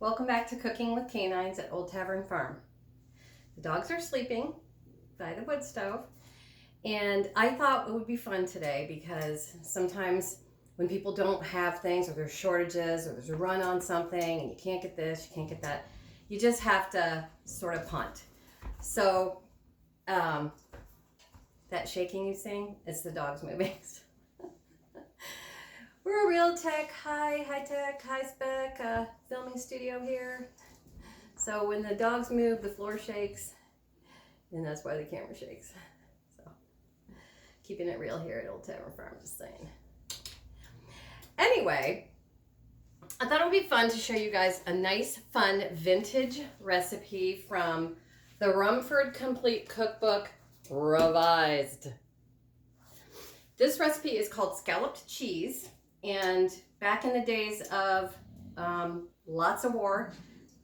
Welcome back to Cooking with Canines at Old Tavern Farm. The dogs are sleeping by the wood stove, and I thought it would be fun today because sometimes when people don't have things, or there's shortages, or there's a run on something and you can't get this, you can't get that, you just have to sort of punt. So that shaking you sing, it's the dogs moving. We're a real tech, high tech, high spec filming studio here. So when the dogs move, the floor shakes, and that's why the camera shakes. So keeping it real here at Old Tavern Farm, just saying. Anyway, I thought it would be fun to show you guys a nice, fun vintage recipe from the Rumford Complete Cookbook Revised. This recipe is called scalloped cheese. And back in the days of lots of war,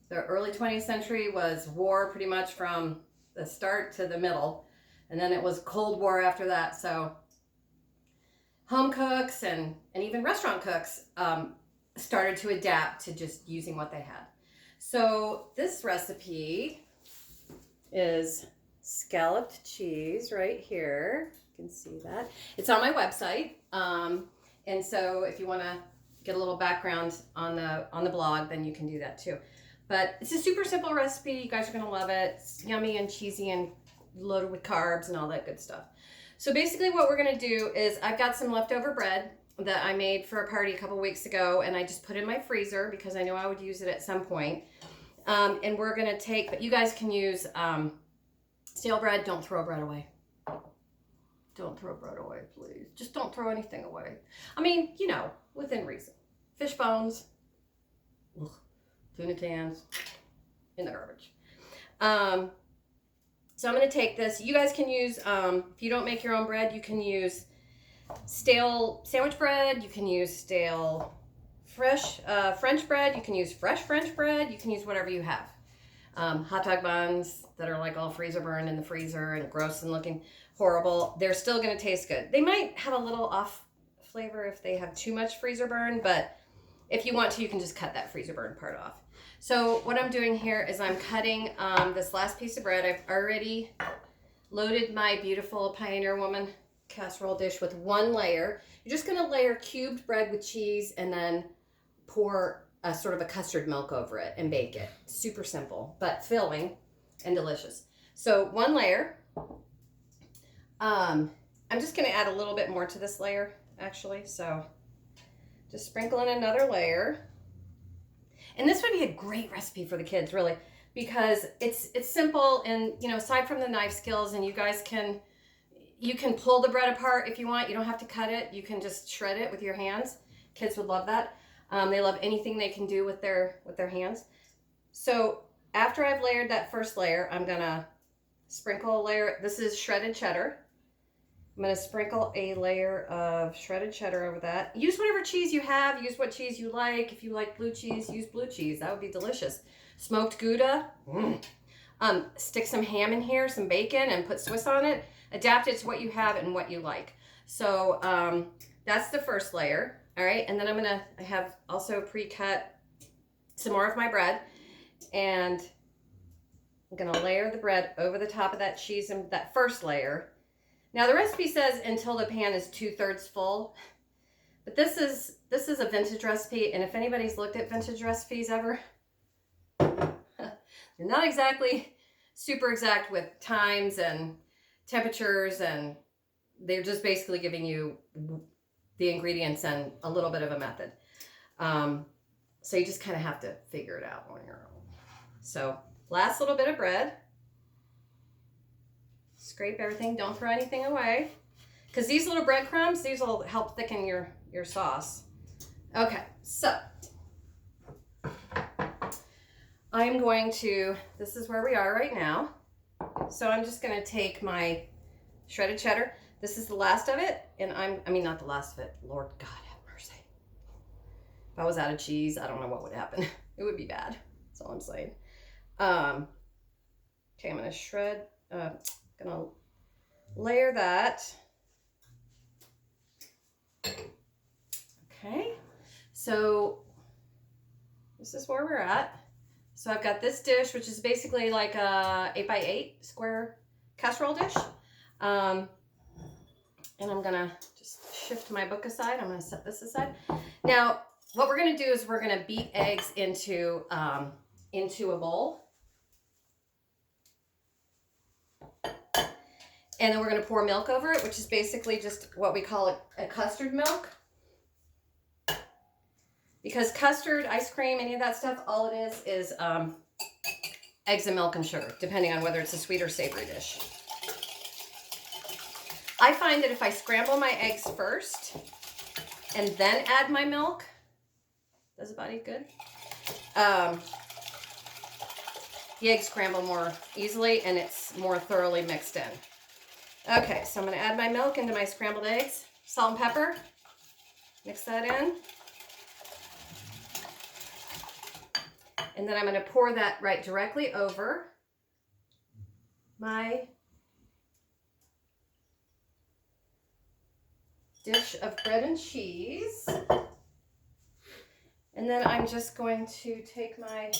the early 20th century was war pretty much from the start to the middle. And then it was Cold War after that. So home cooks and even restaurant cooks started to adapt to just using what they had. So this recipe is scalloped cheese right here. You can see that. It's on my website. And so if you want to get a little background on the blog, then you can do that too. But it's a super simple recipe. You guys are going to love it. It's yummy and cheesy and loaded with carbs and all that good stuff. So basically what we're going to do is I've got some leftover bread that I made for a party a couple weeks ago, and I just put in my freezer because I know I would use it at some point. And we're going to take, but you guys can use stale bread. Don't throw bread away. Don't throw bread away, please. Just don't throw anything away. I mean, you know, within reason. Fish bones, tuna cans, in the garbage. So I'm going to take this. You guys can use, if you don't make your own bread, you can use stale sandwich bread. You can use stale fresh French bread. You can use fresh French bread. You can use whatever you have. Hot dog buns that are like all freezer burned in the freezer and gross and looking horrible. They're still going to taste good. They might have a little off flavor if they have too much freezer burn, but if you want to, you can just cut that freezer burn part off. So what I'm doing here is I'm cutting this last piece of bread. I've already loaded my beautiful Pioneer Woman casserole dish with one layer. You're just going to layer cubed bread with cheese and then pour a sort of a custard milk over it and bake it. Super simple, but filling and delicious. So one layer. I'm just going to add a little bit more to this layer, actually. So just sprinkle in another layer. And this would be a great recipe for the kids, really, because it's simple and, you know, aside from the knife skills, and you guys can pull the bread apart if you want. You don't have to cut it. You can just shred it with your hands. Kids would love that. They love anything they can do with their hands. So after I've layered that first layer, I'm going to sprinkle a layer. This is shredded cheddar. I'm going to sprinkle a layer of shredded cheddar over that. Use whatever cheese you have. Use what cheese you like. If you like blue cheese, use blue cheese. That would be delicious. Smoked Gouda. Stick some ham in here, some bacon, and put Swiss on it. Adapt it to what you have and what you like. So that's the first layer. All right. And then I have also pre-cut some more of my bread. And I'm going to layer the bread over the top of that cheese and that first layer. Now the recipe says until the pan is 2/3 full, but this is a vintage recipe, and if anybody's looked at vintage recipes ever, they're not exactly super exact with times and temperatures, and they're just basically giving you the ingredients and a little bit of a method. So you just kind of have to figure it out on your own. So last little bit of bread. Scrape everything. Don't throw anything away. Because these little breadcrumbs, these will help thicken your sauce. Okay, so I'm going to, this is where we are right now. So I'm just going to take my shredded cheddar. This is the last of it. And I mean, not the last of it. Lord God have mercy. If I was out of cheese, I don't know what would happen. It would be bad. That's all I'm saying. Okay, I'm going to gonna layer that. Okay, so this is where we're at. So I've got this dish, which is basically like a 8x8 square casserole dish. And I'm gonna just shift my book aside. I'm gonna set this aside. Now, what we're gonna do is we're gonna beat eggs into a bowl. And then we're gonna pour milk over it, which is basically just what we call a custard milk. Because custard, ice cream, any of that stuff, all it is eggs and milk and sugar, depending on whether it's a sweet or savory dish. I find that if I scramble my eggs first and then add my milk, does it body good? The eggs scramble more easily and it's more thoroughly mixed in. Okay, so I'm gonna add my milk into my scrambled eggs, salt and pepper, mix that in. And then I'm gonna pour that right directly over my dish of bread and cheese. And then I'm just going to take my,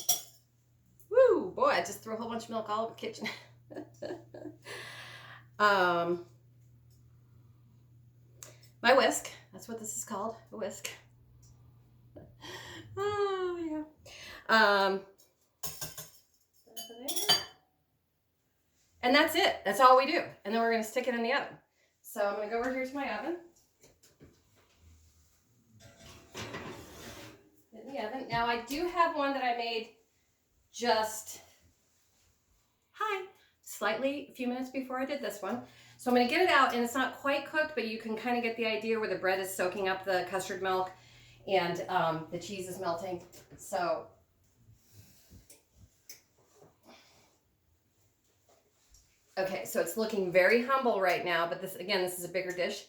woo, boy, I just threw a whole bunch of milk all over the kitchen. My whisk, that's what this is called, a whisk. Oh, yeah. And that's it. That's all we do. And then we're going to stick it in the oven. So I'm going to go over here to my oven. In the oven. Now I do have one that I made just, slightly a few minutes before I did this one. So I'm going to get it out, and it's not quite cooked, but you can kind of get the idea where the bread is soaking up the custard milk and the cheese is melting. So okay, so it's looking very humble right now, but this is a bigger dish.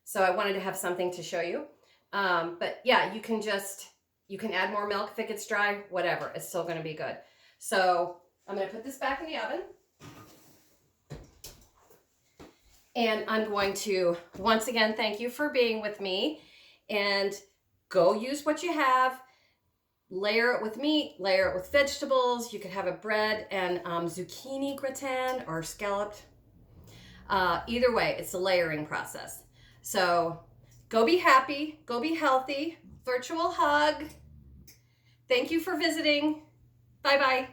So I wanted to have something to show you. But yeah, you can add more milk if it gets dry, whatever, it's still gonna be good. So I'm gonna put this back in the oven. And I'm going to, once again, thank you for being with me, and go use what you have. Layer it with meat, layer it with vegetables. You could have a bread and zucchini gratin or scalloped. Either way, it's a layering process. So go be happy, go be healthy. Virtual hug. Thank you for visiting. Bye-bye.